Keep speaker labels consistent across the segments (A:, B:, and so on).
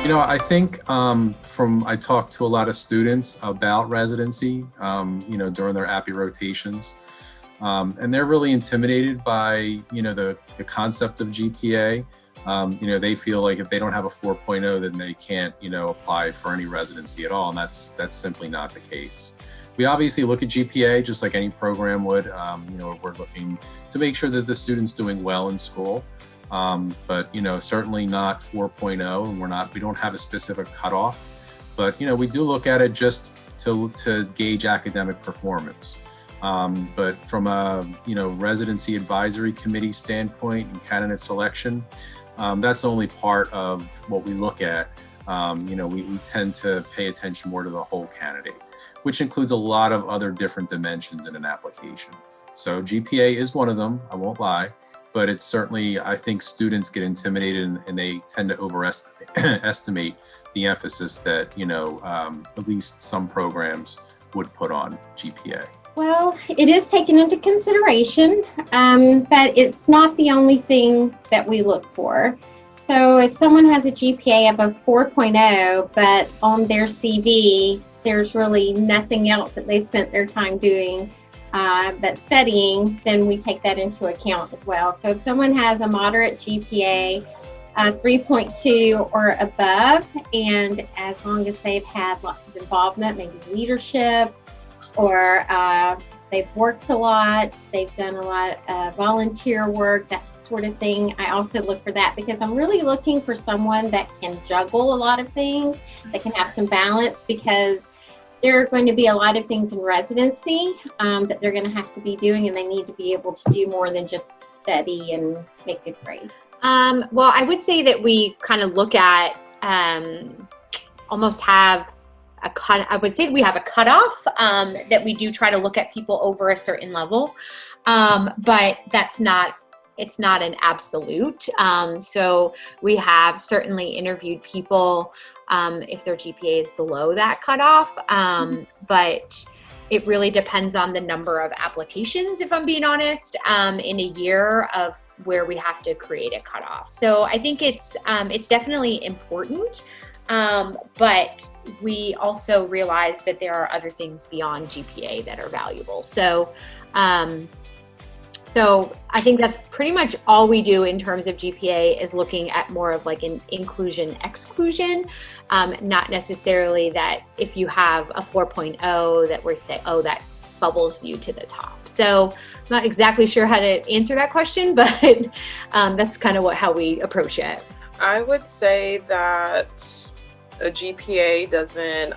A: I think I talked to a lot of students about residency, during their APPE rotations, and they're really intimidated by, the concept of GPA. They feel like if they don't have a 4.0, then they can't, apply for any residency at all, and that's simply not the case. We obviously look at GPA just like any program would. We're looking to make sure that the student's doing well in school. But certainly not 4.0, and we don't have a specific cutoff, but we do look at it just to gauge academic performance. But from a residency advisory committee standpoint and candidate selection, that's only part of what we look at. We tend to pay attention more to the whole candidate, which includes a lot of other different dimensions in an application. So GPA is one of them, I won't lie. But it's certainly, I think students get intimidated and they tend to overestimate the emphasis that, at least some programs would put on GPA.
B: Well, it is taken into consideration, but it's not the only thing that we look for. So if someone has a GPA of a 4.0, but on their CV, there's really nothing else that they've spent their time doing but studying, then we take that into account as well. So if someone has a moderate GPA, 3.2 or above, and as long as they've had lots of involvement, maybe leadership, or they've worked a lot, they've done a lot of volunteer work, that sort of thing, I also look for that because I'm really looking for someone that can juggle a lot of things, that can have some balance, because there are going to be a lot of things in residency that they're going to have to be doing, and they need to be able to do more than just study and make good grades.
C: Well, I would say that we kind of look at almost have a cut. I would say that we have a cutoff that we do try to look at people over a certain level, but it's not an absolute. So we have certainly interviewed people if their GPA is below that cutoff, but it really depends on the number of applications, if I'm being honest, in a year of where we have to create a cutoff. So I think it's definitely important, but we also realize that there are other things beyond GPA that are valuable. So I think that's pretty much all we do in terms of GPA, is looking at more of like an inclusion exclusion, not necessarily that if you have a 4.0 that we say, oh, that bubbles you to the top. So I'm not exactly sure how to answer that question, but that's kind of how we approach it.
D: I would say that a GPA doesn't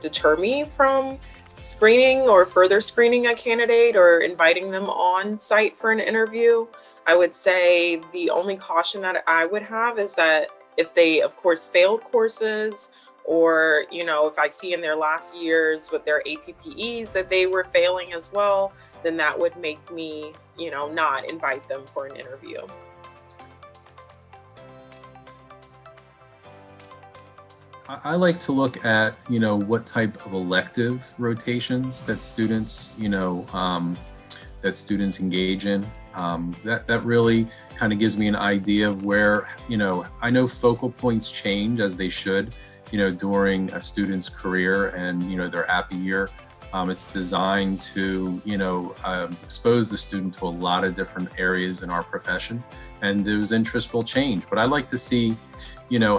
D: deter me from screening or further screening a candidate or inviting them on site for an interview. I would say the only caution that I would have is that if they, of course, failed courses, or, if I see in their last years with their APPEs that they were failing as well, then that would make me, not invite them for an interview.
A: I like to look at, what type of elective rotations that students, engage in. That really kind of gives me an idea of where, I know focal points change, as they should, during a student's career and, their APPE year. It's designed to, expose the student to a lot of different areas in our profession, and those interests will change. But I like to see,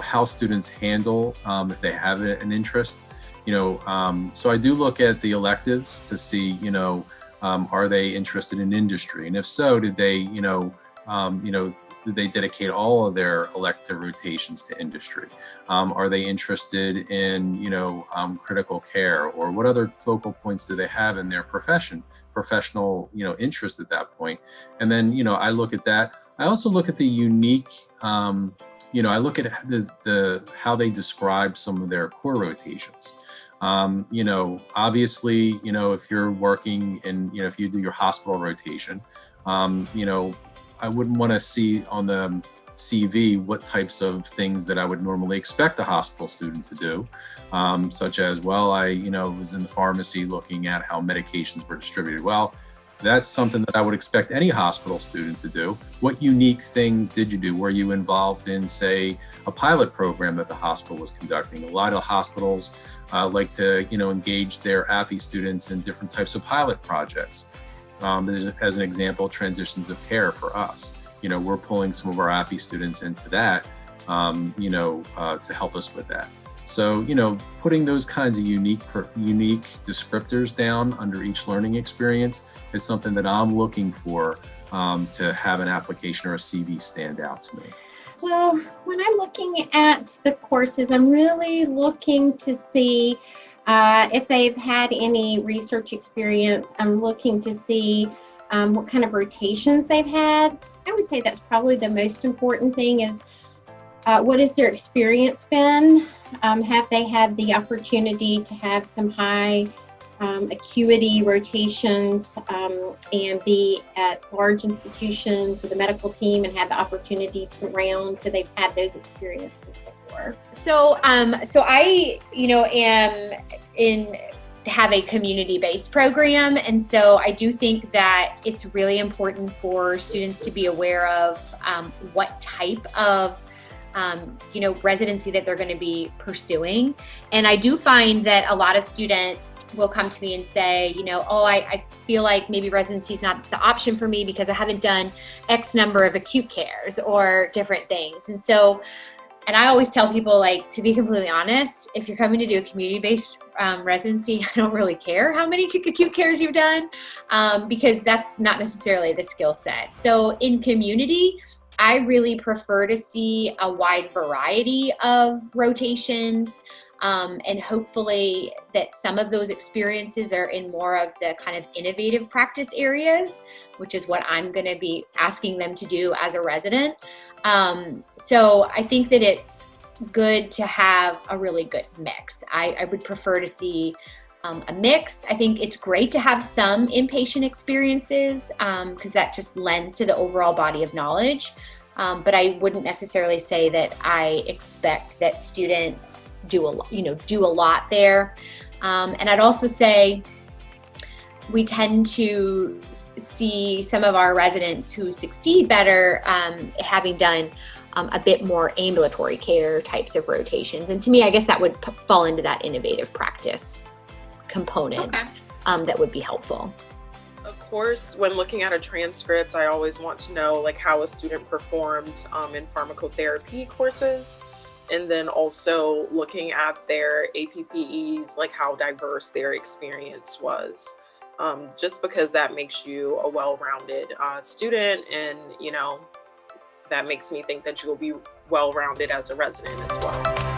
A: how students handle if they have an interest. So I do look at the electives to see, are they interested in industry, and if so, did they, did they dedicate all of their elective rotations to industry? Are they interested in, critical care, or what other focal points do they have in their professional, interest at that point? And then, I look at that. I also look at the unique, I look at the how they describe some of their core rotations. Obviously, if you're working in, if you do your hospital rotation, I wouldn't want to see on the CV what types of things that I would normally expect a hospital student to do, such as, well, I was in the pharmacy looking at how medications were distributed. Well, That's something that I would expect any hospital student to do. What unique things did you do? Were you involved in, say, a pilot program that the hospital was conducting? A lot of hospitals like to, engage their APPE students in different types of pilot projects. As an example, transitions of care for us. We're pulling some of our APPE students into that, to help us with that. So, putting those kinds of unique descriptors down under each learning experience is something that I'm looking for to have an application or a CV stand out to me.
B: Well, when I'm looking at the courses, I'm really looking to see if they've had any research experience. I'm looking to see what kind of rotations they've had. I would say that's probably the most important thing is what has their experience been? Have they had the opportunity to have some high acuity rotations and be at large institutions with a medical team and had the opportunity to round, so they've had those experiences before?
C: So I, have a community-based program, and so I do think that it's really important for students to be aware of what type of residency that they're going to be pursuing. And I do find that a lot of students will come to me and say, I feel like maybe residency is not the option for me because I haven't done X number of acute cares or different things. And I always tell people, to be completely honest, if you're coming to do a community-based residency, I don't really care how many acute cares you've done because that's not necessarily the skill set. So in community, I really prefer to see a wide variety of rotations, and hopefully that some of those experiences are in more of the kind of innovative practice areas, which is what I'm going to be asking them to do as a resident. So I think that it's good to have a really good mix. I would prefer to see a mix. I think it's great to have some inpatient experiences because that just lends to the overall body of knowledge. But I wouldn't necessarily say that I expect that students do a lot there. And I'd also say we tend to see some of our residents who succeed better having done a bit more ambulatory care types of rotations. And to me, I guess that would fall into that innovative practice component. That would be helpful.
D: Of course, when looking at a transcript, I always want to know how a student performed in pharmacotherapy courses, and then also looking at their APPEs, how diverse their experience was. Just because that makes you a well-rounded student, and that makes me think that you'll be well-rounded as a resident as well.